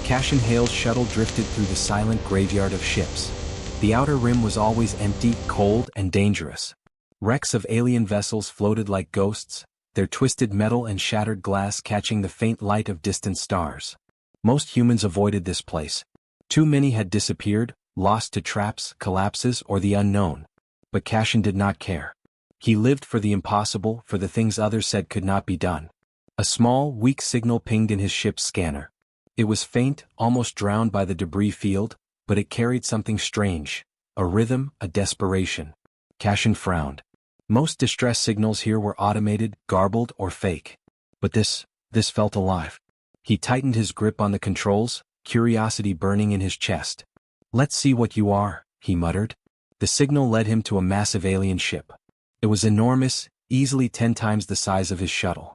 Cashin Hale's shuttle drifted through the silent graveyard of ships. The outer rim was always empty, cold, and dangerous. Wrecks of alien vessels floated like ghosts, their twisted metal and shattered glass catching the faint light of distant stars. Most humans avoided this place. Too many had disappeared, lost to traps, collapses, or the unknown. But Cashin did not care. He lived for the impossible, for the things others said could not be done. A small, weak signal pinged in his ship's scanner. It was faint, almost drowned by the debris field, but it carried something strange. A rhythm, a desperation. Cashin frowned. Most distress signals here were automated, garbled, or fake. But this felt alive. He tightened his grip on the controls, curiosity burning in his chest. "Let's see what you are," he muttered. The signal led him to a massive alien ship. It was enormous, easily 10 times the size of his shuttle.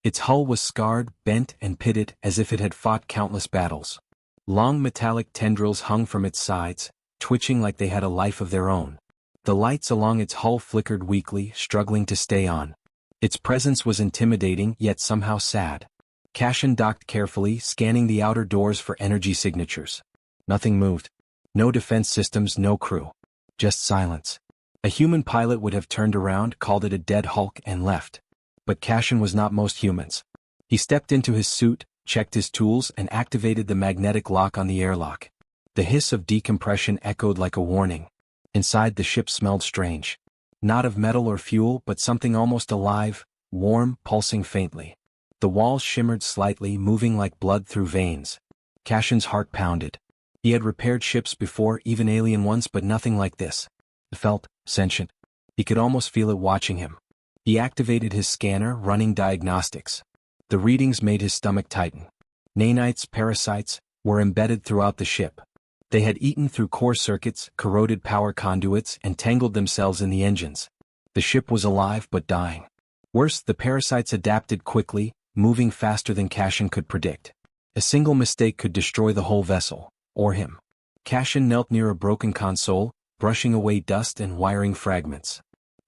Its hull was scarred, bent, and pitted as if it had fought countless battles. Long metallic tendrils hung from its sides, twitching like they had a life of their own. The lights along its hull flickered weakly, struggling to stay on. Its presence was intimidating, yet somehow sad. Cashin docked carefully, scanning the outer doors for energy signatures. Nothing moved. No defense systems, no crew. Just silence. A human pilot would have turned around, called it a dead hulk, and left. But Cashin was not most humans. He stepped into his suit, checked his tools, and activated the magnetic lock on the airlock. The hiss of decompression echoed like a warning. Inside, the ship smelled strange. Not of metal or fuel, but something almost alive, warm, pulsing faintly. The walls shimmered slightly, moving like blood through veins. Cashin's heart pounded. He had repaired ships before, even alien ones, but nothing like this. It felt sentient. He could almost feel it watching him. He activated his scanner, running diagnostics. The readings made his stomach tighten. Nanites, parasites, were embedded throughout the ship. They had eaten through core circuits, corroded power conduits, and tangled themselves in the engines. The ship was alive but dying. Worse, the parasites adapted quickly, moving faster than Cashin could predict. A single mistake could destroy the whole vessel, or him. Cashin knelt near a broken console, brushing away dust and wiring fragments.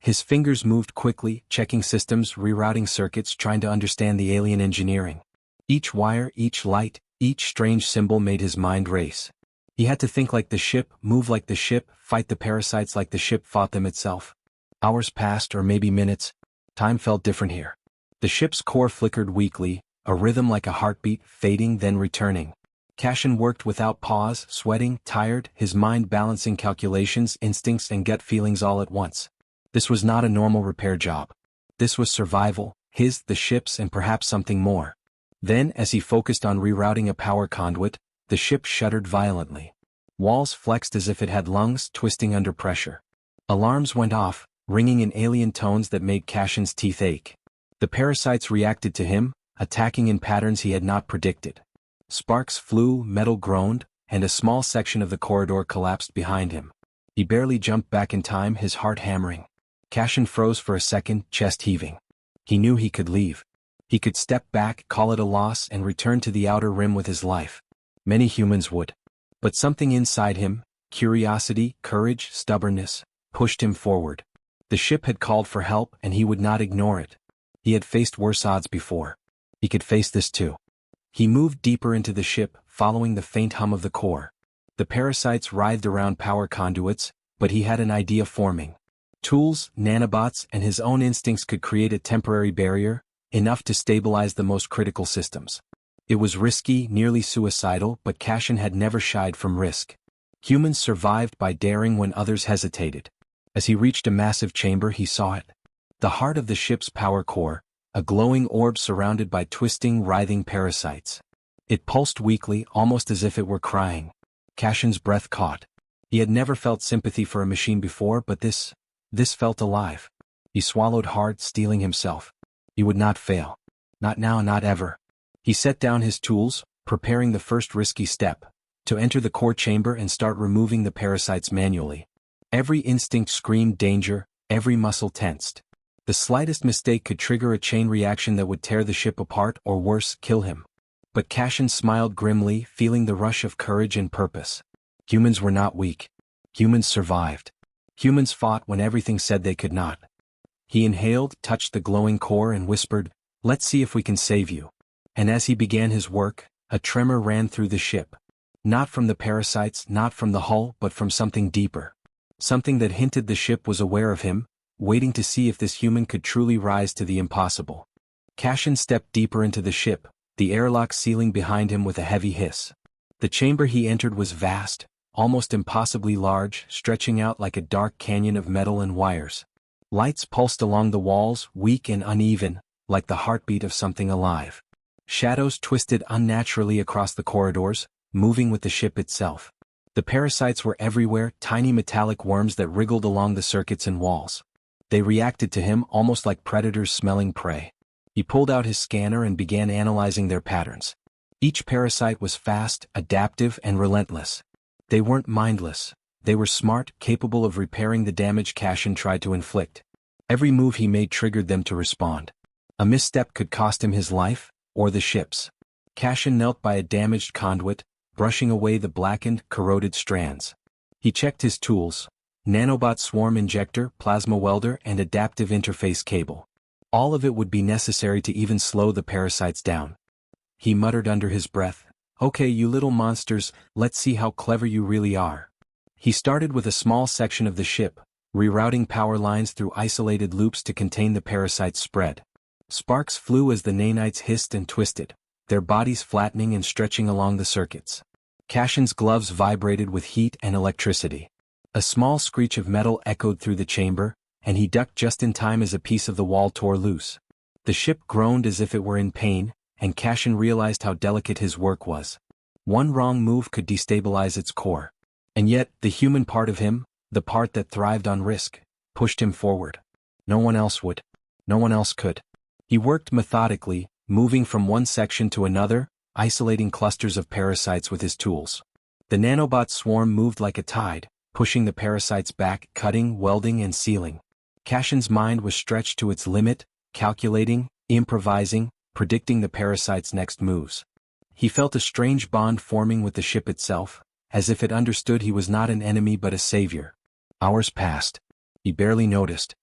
His fingers moved quickly, checking systems, rerouting circuits, trying to understand the alien engineering. Each wire, each light, each strange symbol made his mind race. He had to think like the ship, move like the ship, fight the parasites like the ship fought them itself. Hours passed, or maybe minutes. Time felt different here. The ship's core flickered weakly, a rhythm like a heartbeat, fading then returning. Cashin worked without pause, sweating, tired, his mind balancing calculations, instincts, and gut feelings all at once. This was not a normal repair job. This was survival, his, the ship's, and perhaps something more. Then, as he focused on rerouting a power conduit, the ship shuddered violently. Walls flexed as if it had lungs, twisting under pressure. Alarms went off, ringing in alien tones that made Cashin's teeth ache. The parasites reacted to him, attacking in patterns he had not predicted. Sparks flew, metal groaned, and a small section of the corridor collapsed behind him. He barely jumped back in time, his heart hammering. Cashin froze for a second, chest heaving. He knew he could leave. He could step back, call it a loss, and return to the outer rim with his life. Many humans would. But something inside him, curiosity, courage, stubbornness, pushed him forward. The ship had called for help, and he would not ignore it. He had faced worse odds before. He could face this too. He moved deeper into the ship, following the faint hum of the core. The parasites writhed around power conduits, but he had an idea forming. Tools, nanobots, and his own instincts could create a temporary barrier, enough to stabilize the most critical systems. It was risky, nearly suicidal, but Cashin had never shied from risk. Humans survived by daring when others hesitated. As he reached a massive chamber, he saw it. The heart of the ship's power core, a glowing orb surrounded by twisting, writhing parasites. It pulsed weakly, almost as if it were crying. Cashin's breath caught. He had never felt sympathy for a machine before, but this felt alive. He swallowed hard, steeling himself. He would not fail. Not now, not ever. He set down his tools, preparing the first risky step, to enter the core chamber and start removing the parasites manually. Every instinct screamed danger, every muscle tensed. The slightest mistake could trigger a chain reaction that would tear the ship apart or worse, kill him. But Cashin smiled grimly, feeling the rush of courage and purpose. Humans were not weak. Humans survived. Humans fought when everything said they could not. He inhaled, touched the glowing core and whispered, "Let's see if we can save you." And as he began his work, A tremor ran through the ship. Not from the parasites, not from the hull, but from something deeper. Something that hinted the ship was aware of him, waiting to see if this human could truly rise to the impossible. Cashin stepped deeper into the ship, the airlock sealing behind him with a heavy hiss. The chamber he entered was vast, almost impossibly large, stretching out like a dark canyon of metal and wires. Lights pulsed along the walls, weak and uneven, like the heartbeat of something alive. Shadows twisted unnaturally across the corridors, moving with the ship itself. The parasites were everywhere, tiny metallic worms that wriggled along the circuits and walls. They reacted to him almost like predators smelling prey. He pulled out his scanner and began analyzing their patterns. Each parasite was fast, adaptive, and relentless. They weren't mindless. They were smart, capable of repairing the damage Cashin tried to inflict. Every move he made triggered them to respond. A misstep could cost him his life, or the ship's. Cashin knelt by a damaged conduit, brushing away the blackened, corroded strands. He checked his tools: nanobot swarm injector, plasma welder, and adaptive interface cable. All of it would be necessary to even slow the parasites down. He muttered under his breath, "Okay, you little monsters, let's see how clever you really are." He started with a small section of the ship, rerouting power lines through isolated loops to contain the parasite's spread. Sparks flew as the nanites hissed and twisted, their bodies flattening and stretching along the circuits. Cashin's gloves vibrated with heat and electricity. A small screech of metal echoed through the chamber, and he ducked just in time as a piece of the wall tore loose. The ship groaned as if it were in pain, and Cashin realized how delicate his work was. One wrong move could destabilize its core. And yet, the human part of him, the part that thrived on risk, pushed him forward. No one else would. No one else could. He worked methodically, moving from one section to another, isolating clusters of parasites with his tools. The nanobot swarm moved like a tide, pushing the parasites back, cutting, welding, and sealing. Cashin's mind was stretched to its limit, calculating, improvising, predicting the parasite's next moves. He felt a strange bond forming with the ship itself, as if it understood he was not an enemy but a savior. Hours passed. He barely noticed.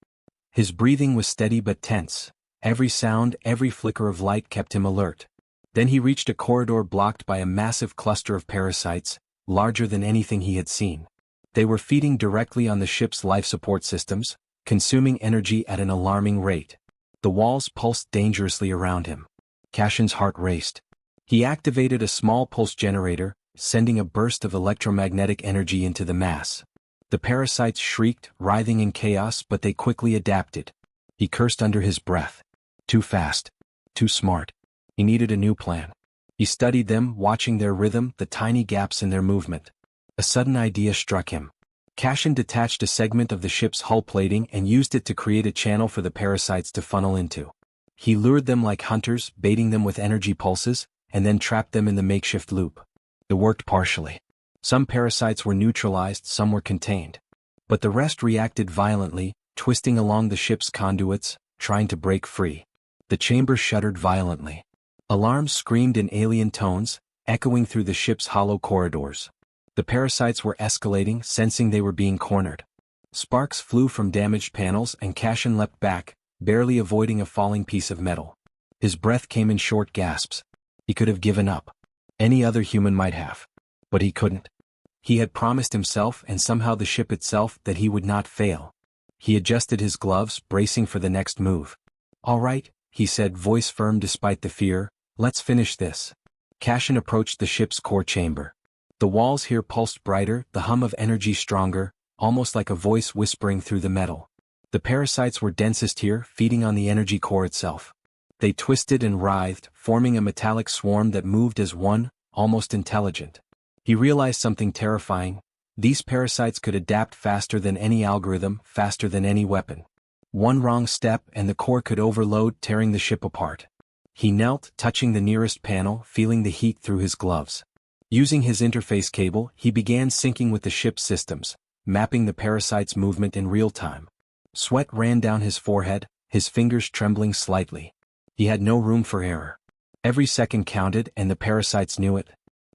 His breathing was steady but tense. Every sound, every flicker of light kept him alert. Then he reached a corridor blocked by a massive cluster of parasites, larger than anything he had seen. They were feeding directly on the ship's life support systems, consuming energy at an alarming rate. The walls pulsed dangerously around him. Cashin's heart raced. He activated a small pulse generator, sending a burst of electromagnetic energy into the mass. The parasites shrieked, writhing in chaos, but they quickly adapted. He cursed under his breath. Too fast. Too smart. He needed a new plan. He studied them, watching their rhythm, the tiny gaps in their movement. A sudden idea struck him. Cashin detached a segment of the ship's hull plating and used it to create a channel for the parasites to funnel into. He lured them like hunters, baiting them with energy pulses, and then trapped them in the makeshift loop. It worked partially. Some parasites were neutralized, some were contained. But the rest reacted violently, twisting along the ship's conduits, trying to break free. The chamber shuddered violently. Alarms screamed in alien tones, echoing through the ship's hollow corridors. The parasites were escalating, sensing they were being cornered. Sparks flew from damaged panels and Cashin leapt back, barely avoiding a falling piece of metal. His breath came in short gasps. He could have given up. Any other human might have. But he couldn't. He had promised himself and somehow the ship itself that he would not fail. He adjusted his gloves, bracing for the next move. "All right," he said, voice firm despite the fear, "let's finish this." Cashin approached the ship's core chamber. The walls here pulsed brighter, the hum of energy stronger, almost like a voice whispering through the metal. The parasites were densest here, feeding on the energy core itself. They twisted and writhed, forming a metallic swarm that moved as one, almost intelligent. He realized something terrifying. These parasites could adapt faster than any algorithm, faster than any weapon. One wrong step and the core could overload, tearing the ship apart. He knelt, touching the nearest panel, feeling the heat through his gloves. Using his interface cable, he began syncing with the ship's systems, mapping the parasite's movement in real time. Sweat ran down his forehead, his fingers trembling slightly. He had no room for error. Every second counted and the parasites knew it.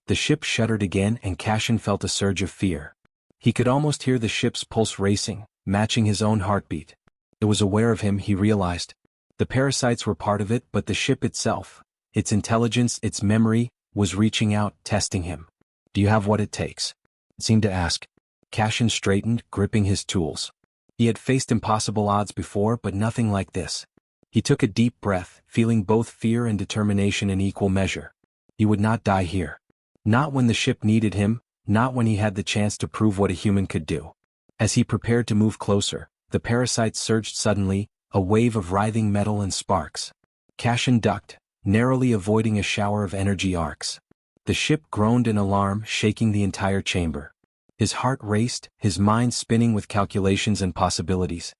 The ship shuddered again and Cashin felt a surge of fear. He could almost hear the ship's pulse racing, matching his own heartbeat. It was aware of him, he realized. The parasites were part of it, but the ship itself, its intelligence, its memory, was reaching out, testing him. "Do you have what it takes?" it seemed to ask. Cashin straightened, gripping his tools. He had faced impossible odds before, but nothing like this. He took a deep breath, feeling both fear and determination in equal measure. He would not die here. Not when the ship needed him, not when he had the chance to prove what a human could do. As he prepared to move closer, the parasites surged suddenly, a wave of writhing metal and sparks. Cashin ducked, narrowly avoiding a shower of energy arcs. The ship groaned in alarm, shaking the entire chamber. His heart raced, his mind spinning with calculations and possibilities.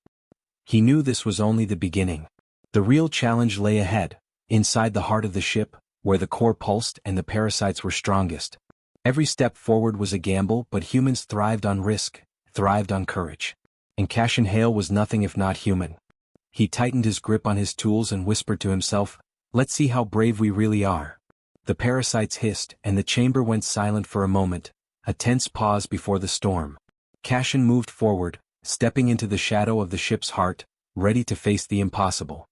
He knew this was only the beginning. The real challenge lay ahead, inside the heart of the ship, where the core pulsed and the parasites were strongest. Every step forward was a gamble, but humans thrived on risk, thrived on courage. And Cashin Hale was nothing if not human. He tightened his grip on his tools and whispered to himself, "Let's see how brave we really are." The parasites hissed, and the chamber went silent for a moment, a tense pause before the storm. Cashin moved forward, stepping into the shadow of the ship's heart, ready to face the impossible.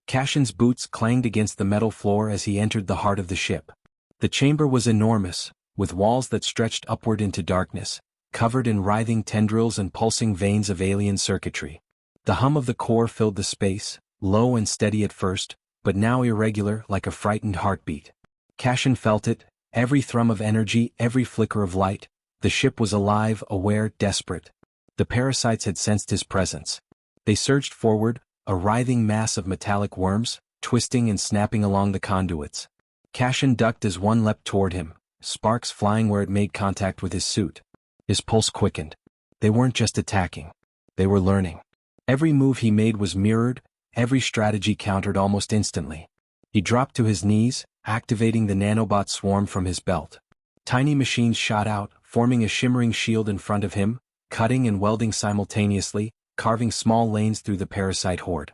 Cashin's boots clanged against the metal floor as he entered the heart of the ship. The chamber was enormous, with walls that stretched upward into darkness, covered in writhing tendrils and pulsing veins of alien circuitry. The hum of the core filled the space, low and steady at first, but now irregular like a frightened heartbeat. Cashin felt it, every thrum of energy, every flicker of light. The ship was alive, aware, desperate. The parasites had sensed his presence. They surged forward, a writhing mass of metallic worms, twisting and snapping along the conduits. Cashin ducked as one leapt toward him, sparks flying where it made contact with his suit. His pulse quickened. They weren't just attacking. They were learning. Every move he made was mirrored, every strategy countered almost instantly. He dropped to his knees, activating the nanobot swarm from his belt. Tiny machines shot out, forming a shimmering shield in front of him, cutting and welding simultaneously, carving small lanes through the parasite horde.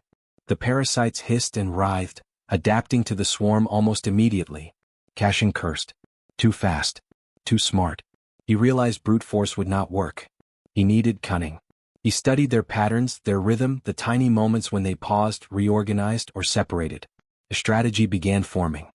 The parasites hissed and writhed, adapting to the swarm almost immediately. Cashin cursed. Too fast. Too smart. He realized brute force would not work. He needed cunning. He studied their patterns, their rhythm, the tiny moments when they paused, reorganized, or separated. A strategy began forming.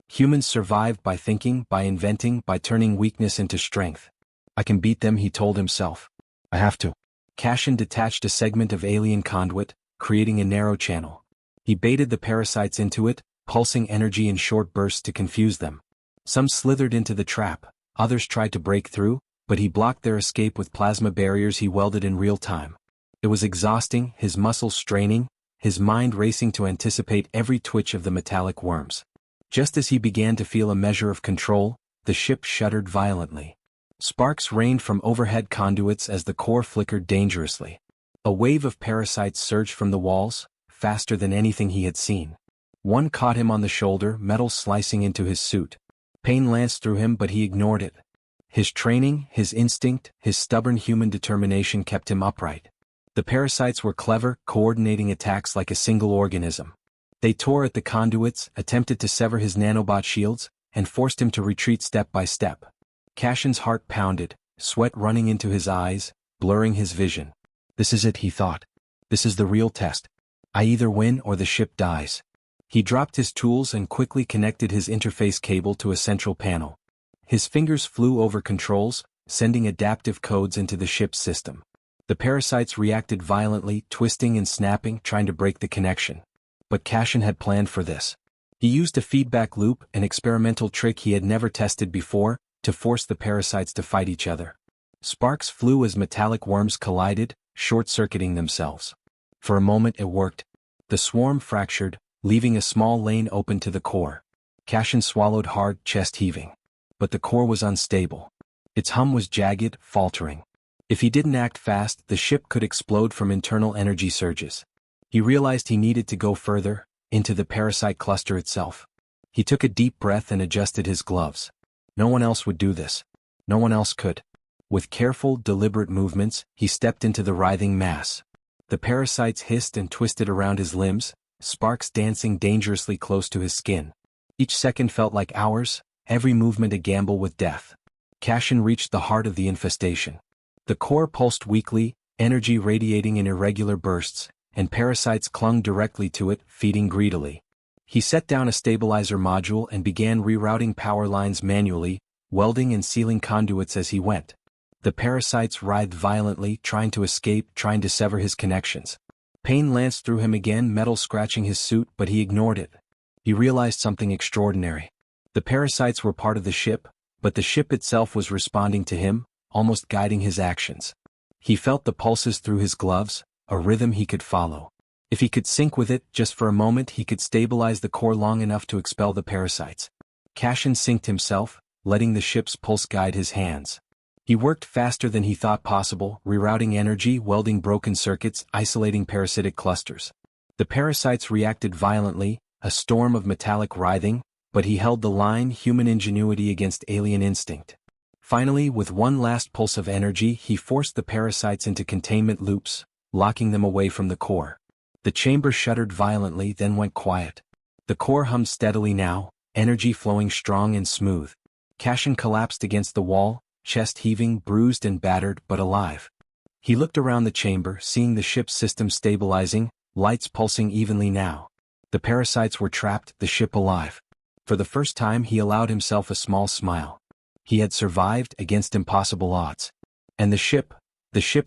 Humans survived by thinking, by inventing, by turning weakness into strength. "I can beat them," he told himself. "I have to." Cashin detached a segment of alien conduit, creating a narrow channel. He baited the parasites into it, pulsing energy in short bursts to confuse them. Some slithered into the trap, others tried to break through, but he blocked their escape with plasma barriers he welded in real time. It was exhausting, his muscles straining, his mind racing to anticipate every twitch of the metallic worms. Just as he began to feel a measure of control, the ship shuddered violently. Sparks rained from overhead conduits as the core flickered dangerously. A wave of parasites surged from the walls, faster than anything he had seen. One caught him on the shoulder, metal slicing into his suit. Pain lanced through him, but he ignored it. His training, his instinct, his stubborn human determination kept him upright. The parasites were clever, coordinating attacks like a single organism. They tore at the conduits, attempted to sever his nanobot shields, and forced him to retreat step by step. Cashin's heart pounded, sweat running into his eyes, blurring his vision. This is it, he thought. This is the real test. I either win or the ship dies. He dropped his tools and quickly connected his interface cable to a central panel. His fingers flew over controls, sending adaptive codes into the ship's system. The parasites reacted violently, twisting and snapping, trying to break the connection. But Cashin had planned for this. He used a feedback loop, an experimental trick he had never tested before, to force the parasites to fight each other. Sparks flew as metallic worms collided, short-circuiting themselves. For a moment it worked. The swarm fractured, leaving a small lane open to the core. Cashin swallowed hard, chest heaving. But the core was unstable. Its hum was jagged, faltering. If he didn't act fast, the ship could explode from internal energy surges. He realized he needed to go further, into the parasite cluster itself. He took a deep breath and adjusted his gloves. No one else would do this. No one else could. With careful, deliberate movements, he stepped into the writhing mass. The parasites hissed and twisted around his limbs, sparks dancing dangerously close to his skin. Each second felt like hours, every movement a gamble with death. Cashin reached the heart of the infestation. The core pulsed weakly, energy radiating in irregular bursts, and parasites clung directly to it, feeding greedily. He set down a stabilizer module and began rerouting power lines manually, welding and sealing conduits as he went. The parasites writhed violently, trying to escape, trying to sever his connections. Pain lanced through him again, metal scratching his suit, but he ignored it. He realized something extraordinary. The parasites were part of the ship, but the ship itself was responding to him, almost guiding his actions. He felt the pulses through his gloves, a rhythm he could follow. If he could sync with it just for a moment, he could stabilize the core long enough to expel the parasites. Cashin synced himself, letting the ship's pulse guide his hands. He worked faster than he thought possible, rerouting energy, welding broken circuits, isolating parasitic clusters. The parasites reacted violently, a storm of metallic writhing, but he held the line, human ingenuity against alien instinct. Finally, with one last pulse of energy, he forced the parasites into containment loops, locking them away from the core. The chamber shuddered violently, then went quiet. The core hummed steadily now, energy flowing strong and smooth. Cashin collapsed against the wall, chest heaving, bruised and battered, but alive. He looked around the chamber, seeing the ship's system stabilizing, lights pulsing evenly now. The parasites were trapped, the ship alive. For the first time he allowed himself a small smile. He had survived against impossible odds. And the ship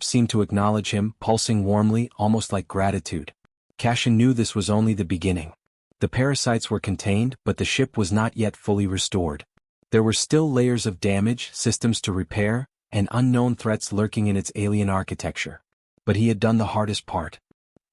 seemed to acknowledge him, pulsing warmly, almost like gratitude. Cashin knew this was only the beginning. The parasites were contained, but the ship was not yet fully restored. There were still layers of damage, systems to repair, and unknown threats lurking in its alien architecture. But he had done the hardest part.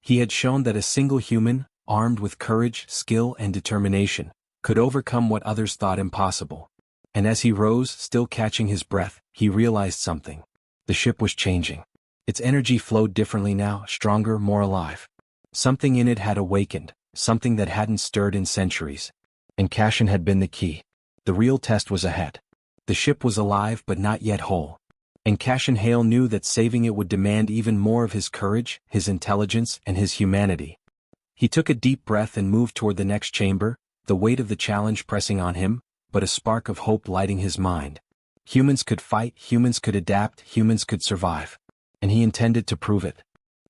He had shown that a single human, armed with courage, skill, and determination, could overcome what others thought impossible. And as he rose, still catching his breath, he realized something. The ship was changing. Its energy flowed differently now, stronger, more alive. Something in it had awakened, something that hadn't stirred in centuries. And Cashin had been the key. The real test was ahead. The ship was alive but not yet whole. And Cashin Hale knew that saving it would demand even more of his courage, his intelligence, and his humanity. He took a deep breath and moved toward the next chamber, the weight of the challenge pressing on him, but a spark of hope lighting his mind. Humans could fight, humans could adapt, humans could survive. And he intended to prove it.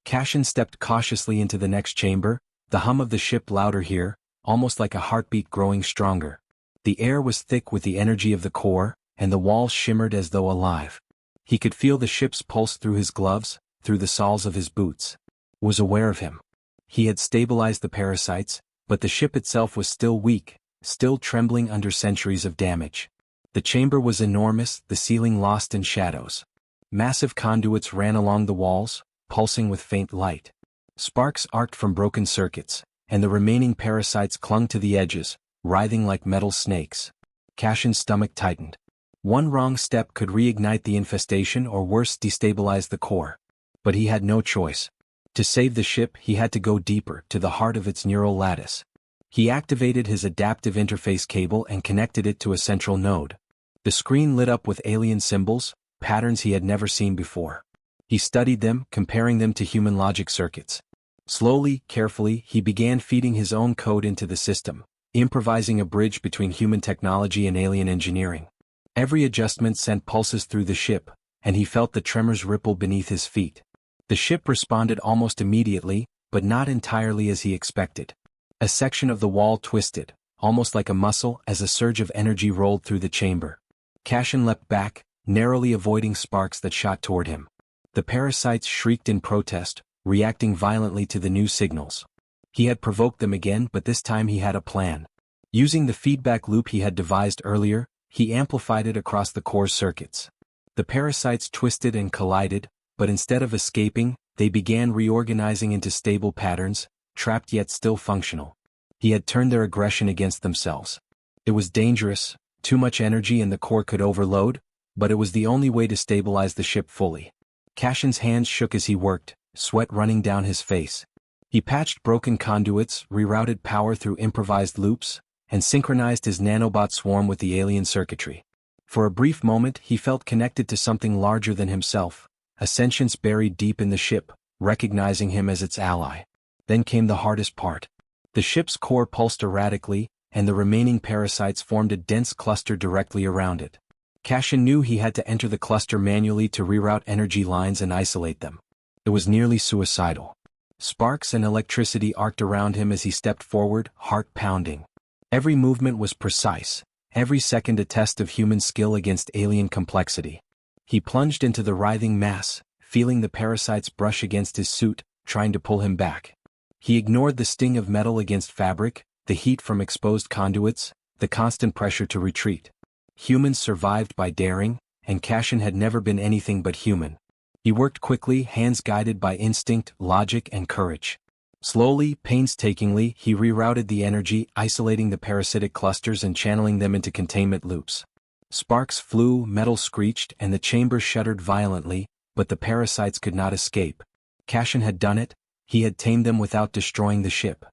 Cashin stepped cautiously into the next chamber, the hum of the ship louder here, almost like a heartbeat growing stronger. The air was thick with the energy of the core, and the walls shimmered as though alive. He could feel the ship's pulse through his gloves, through the soles of his boots. Was aware of him. He had stabilized the parasites, but the ship itself was still weak, still trembling under centuries of damage. The chamber was enormous, the ceiling lost in shadows. Massive conduits ran along the walls, pulsing with faint light. Sparks arced from broken circuits, and the remaining parasites clung to the edges, writhing like metal snakes. Cashin's stomach tightened. One wrong step could reignite the infestation or worse, destabilize the core. But he had no choice. To save the ship, he had to go deeper, to the heart of its neural lattice. He activated his adaptive interface cable and connected it to a central node. The screen lit up with alien symbols, patterns he had never seen before. He studied them, comparing them to human logic circuits. Slowly, carefully, he began feeding his own code into the system, improvising a bridge between human technology and alien engineering. Every adjustment sent pulses through the ship, and he felt the tremors ripple beneath his feet. The ship responded almost immediately, but not entirely as he expected. A section of the wall twisted, almost like a muscle, as a surge of energy rolled through the chamber. Cashin leapt back, narrowly avoiding sparks that shot toward him. The parasites shrieked in protest, reacting violently to the new signals. He had provoked them again, but this time he had a plan. Using the feedback loop he had devised earlier, he amplified it across the core's circuits. The parasites twisted and collided, but instead of escaping, they began reorganizing into stable patterns, trapped yet still functional. He had turned their aggression against themselves. It was dangerous, too much energy and the core could overload, but it was the only way to stabilize the ship fully. Cashin's hands shook as he worked, sweat running down his face. He patched broken conduits, rerouted power through improvised loops, and synchronized his nanobot swarm with the alien circuitry. For a brief moment he felt connected to something larger than himself, a sentience buried deep in the ship, recognizing him as its ally. Then came the hardest part. The ship's core pulsed erratically, and the remaining parasites formed a dense cluster directly around it. Cashin knew he had to enter the cluster manually to reroute energy lines and isolate them. It was nearly suicidal. Sparks and electricity arced around him as he stepped forward, heart pounding. Every movement was precise, every second a test of human skill against alien complexity. He plunged into the writhing mass, feeling the parasites brush against his suit, trying to pull him back. He ignored the sting of metal against fabric, the heat from exposed conduits, the constant pressure to retreat. Humans survived by daring, and Cashin had never been anything but human. He worked quickly, hands guided by instinct, logic, and courage. Slowly, painstakingly, he rerouted the energy, isolating the parasitic clusters and channeling them into containment loops. Sparks flew, metal screeched, and the chamber shuddered violently, but the parasites could not escape. Cashin had done it. He had tamed them without destroying the ship.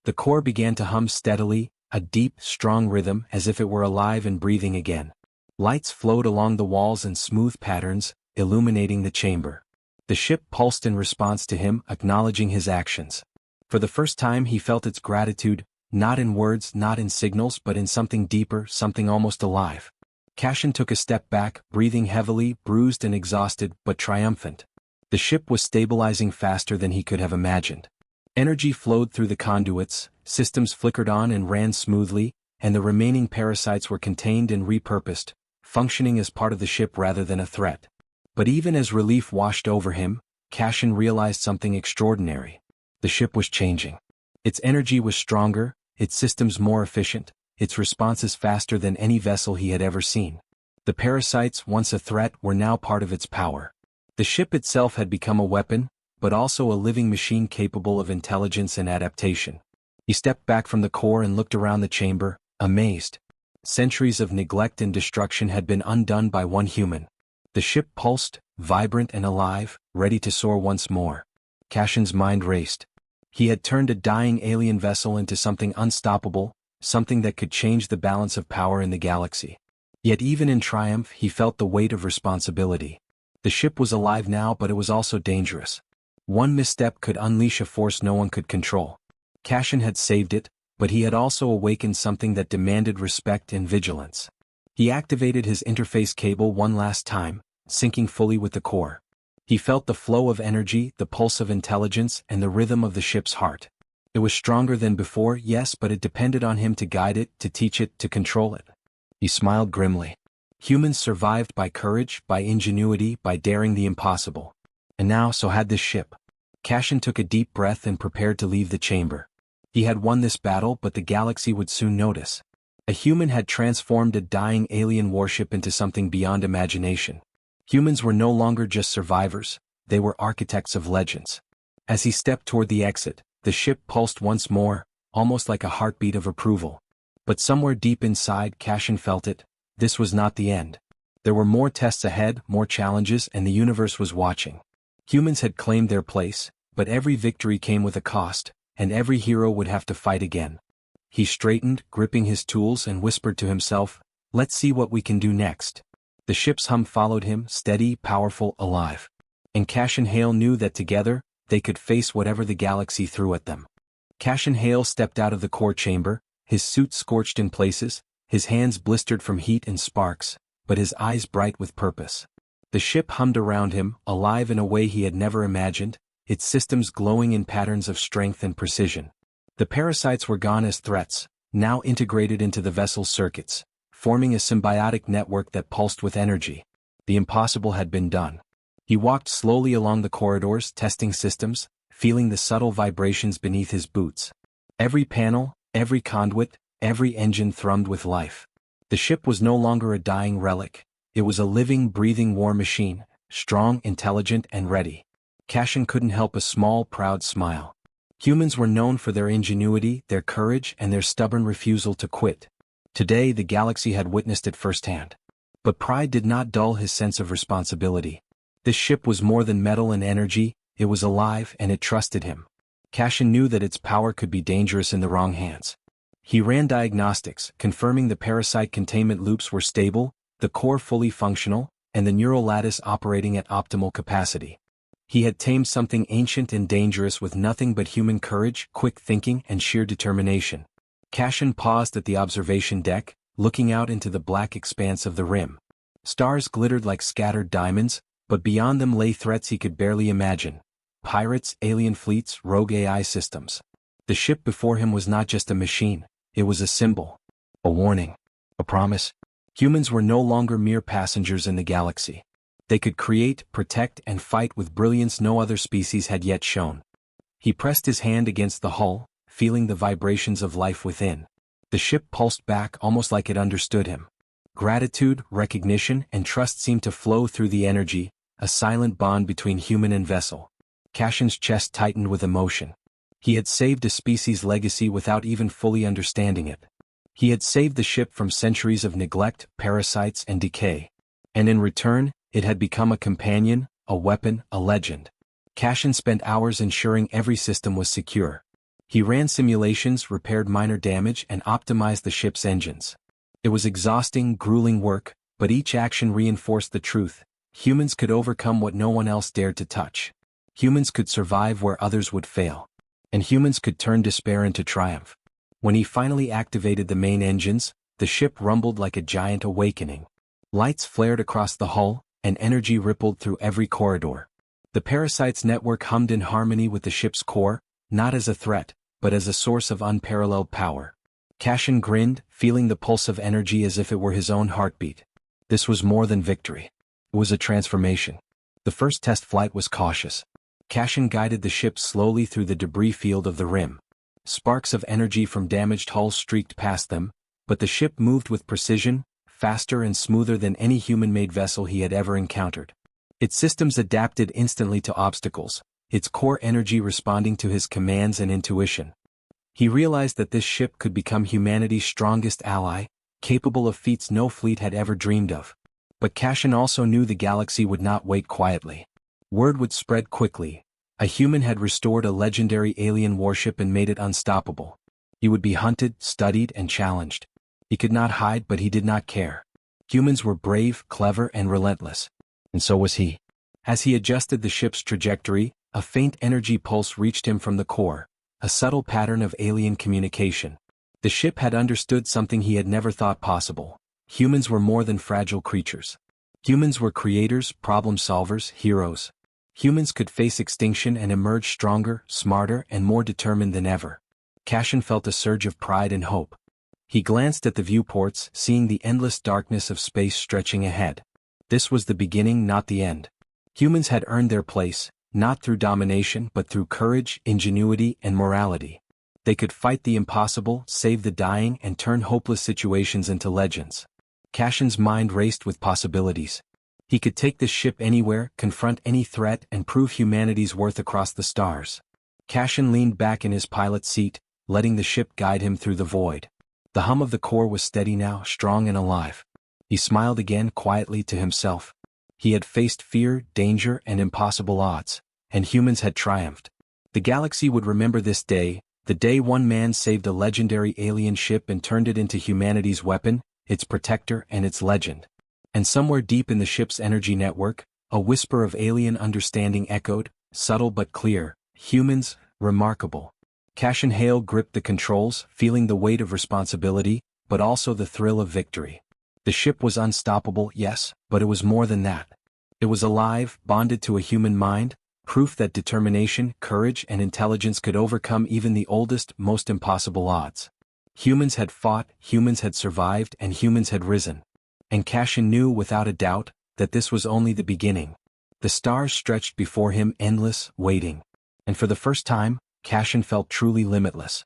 The core began to hum steadily, a deep, strong rhythm as if it were alive and breathing again. Lights flowed along the walls in smooth patterns, illuminating the chamber. The ship pulsed in response to him, acknowledging his actions. For the first time he felt its gratitude, not in words, not in signals, but in something deeper, something almost alive. Cashin took a step back, breathing heavily, bruised and exhausted, but triumphant. The ship was stabilizing faster than he could have imagined. Energy flowed through the conduits, systems flickered on and ran smoothly, and the remaining parasites were contained and repurposed, functioning as part of the ship rather than a threat. But even as relief washed over him, Cashin realized something extraordinary. The ship was changing. Its energy was stronger, its systems more efficient, its responses faster than any vessel he had ever seen. The parasites, once a threat, were now part of its power. The ship itself had become a weapon, but also a living machine capable of intelligence and adaptation. He stepped back from the core and looked around the chamber, amazed. Centuries of neglect and destruction had been undone by one human. The ship pulsed, vibrant and alive, ready to soar once more. Cashin's mind raced. He had turned a dying alien vessel into something unstoppable, something that could change the balance of power in the galaxy. Yet even in triumph he felt the weight of responsibility. The ship was alive now, but it was also dangerous. One misstep could unleash a force no one could control. Cashin had saved it, but he had also awakened something that demanded respect and vigilance. He activated his interface cable one last time, syncing fully with the core. He felt the flow of energy, the pulse of intelligence, and the rhythm of the ship's heart. It was stronger than before, yes, but it depended on him to guide it, to teach it, to control it. He smiled grimly. Humans survived by courage, by ingenuity, by daring the impossible. And now, so had this ship. Cashin took a deep breath and prepared to leave the chamber. He had won this battle, but the galaxy would soon notice. A human had transformed a dying alien warship into something beyond imagination. Humans were no longer just survivors, they were architects of legends. As he stepped toward the exit, the ship pulsed once more, almost like a heartbeat of approval. But somewhere deep inside, Cashin felt it. This was not the end. There were more tests ahead, more challenges, and the universe was watching. Humans had claimed their place, but every victory came with a cost, and every hero would have to fight again. He straightened, gripping his tools, and whispered to himself, "Let's see what we can do next." The ship's hum followed him, steady, powerful, alive. And Cashin Hale knew that together, they could face whatever the galaxy threw at them. Cashin Hale stepped out of the core chamber, his suit scorched in places, his hands blistered from heat and sparks, but his eyes bright with purpose. The ship hummed around him, alive in a way he had never imagined, its systems glowing in patterns of strength and precision. The parasites were gone as threats, now integrated into the vessel's circuits, forming a symbiotic network that pulsed with energy. The impossible had been done. He walked slowly along the corridors, testing systems, feeling the subtle vibrations beneath his boots. Every panel, every conduit, every engine thrummed with life. The ship was no longer a dying relic. It was a living, breathing war machine, strong, intelligent, and ready. Cashin couldn't help a small, proud smile. Humans were known for their ingenuity, their courage, and their stubborn refusal to quit. Today the galaxy had witnessed it firsthand. But pride did not dull his sense of responsibility. This ship was more than metal and energy, it was alive and it trusted him. Cashin knew that its power could be dangerous in the wrong hands. He ran diagnostics, confirming the parasite containment loops were stable, the core fully functional, and the neural lattice operating at optimal capacity. He had tamed something ancient and dangerous with nothing but human courage, quick thinking, and sheer determination. Cashin paused at the observation deck, looking out into the black expanse of the rim. Stars glittered like scattered diamonds, but beyond them lay threats he could barely imagine. pirates, alien fleets, rogue AI systems. The ship before him was not just a machine, it was a symbol, a warning, a promise. Humans were no longer mere passengers in the galaxy. They could create, protect, and fight with brilliance no other species had yet shown. He pressed his hand against the hull, feeling the vibrations of life within. The ship pulsed back almost like it understood him. Gratitude, recognition, and trust seemed to flow through the energy, a silent bond between human and vessel. Cashin's chest tightened with emotion. He had saved a species' legacy without even fully understanding it. He had saved the ship from centuries of neglect, parasites, and decay. And in return, it had become a companion, a weapon, a legend. Cashin spent hours ensuring every system was secure. He ran simulations, repaired minor damage, and optimized the ship's engines. It was exhausting, grueling work, but each action reinforced the truth. Humans could overcome what no one else dared to touch. Humans could survive where others would fail. And humans could turn despair into triumph. When he finally activated the main engines, the ship rumbled like a giant awakening. Lights flared across the hull, and energy rippled through every corridor. The parasites' network hummed in harmony with the ship's core, not as a threat, but as a source of unparalleled power. Cashin grinned, feeling the pulse of energy as if it were his own heartbeat. This was more than victory. It was a transformation. The first test flight was cautious. Cashin guided the ship slowly through the debris field of the rim. Sparks of energy from damaged hulls streaked past them, but the ship moved with precision, faster and smoother than any human-made vessel he had ever encountered. Its systems adapted instantly to obstacles, its core energy responding to his commands and intuition. He realized that this ship could become humanity's strongest ally, capable of feats no fleet had ever dreamed of. But Cashin also knew the galaxy would not wait quietly. Word would spread quickly. A human had restored a legendary alien warship and made it unstoppable. He would be hunted, studied, and challenged. He could not hide, but he did not care. Humans were brave, clever, and relentless. And so was he. As he adjusted the ship's trajectory, a faint energy pulse reached him from the core, a subtle pattern of alien communication. The ship had understood something he had never thought possible. Humans were more than fragile creatures. Humans were creators, problem solvers, heroes. Humans could face extinction and emerge stronger, smarter, and more determined than ever. Cashin felt a surge of pride and hope. He glanced at the viewports, seeing the endless darkness of space stretching ahead. This was the beginning, not the end. Humans had earned their place, not through domination but through courage, ingenuity, and morality. They could fight the impossible, save the dying, and turn hopeless situations into legends. Cashin's mind raced with possibilities. He could take this ship anywhere, confront any threat, and prove humanity's worth across the stars. Cashin leaned back in his pilot's seat, letting the ship guide him through the void. The hum of the core was steady now, strong and alive. He smiled again quietly to himself. He had faced fear, danger, and impossible odds, and humans had triumphed. The galaxy would remember this day, the day one man saved a legendary alien ship and turned it into humanity's weapon, its protector, and its legend. And somewhere deep in the ship's energy network, a whisper of alien understanding echoed, subtle but clear, "Humans, remarkable." Cashin Hale gripped the controls, feeling the weight of responsibility, but also the thrill of victory. The ship was unstoppable, yes, but it was more than that. It was alive, bonded to a human mind, proof that determination, courage, and intelligence could overcome even the oldest, most impossible odds. Humans had fought, humans had survived, and humans had risen. And Cashin knew without a doubt that this was only the beginning. The stars stretched before him, endless, waiting. And for the first time, Cashin felt truly limitless.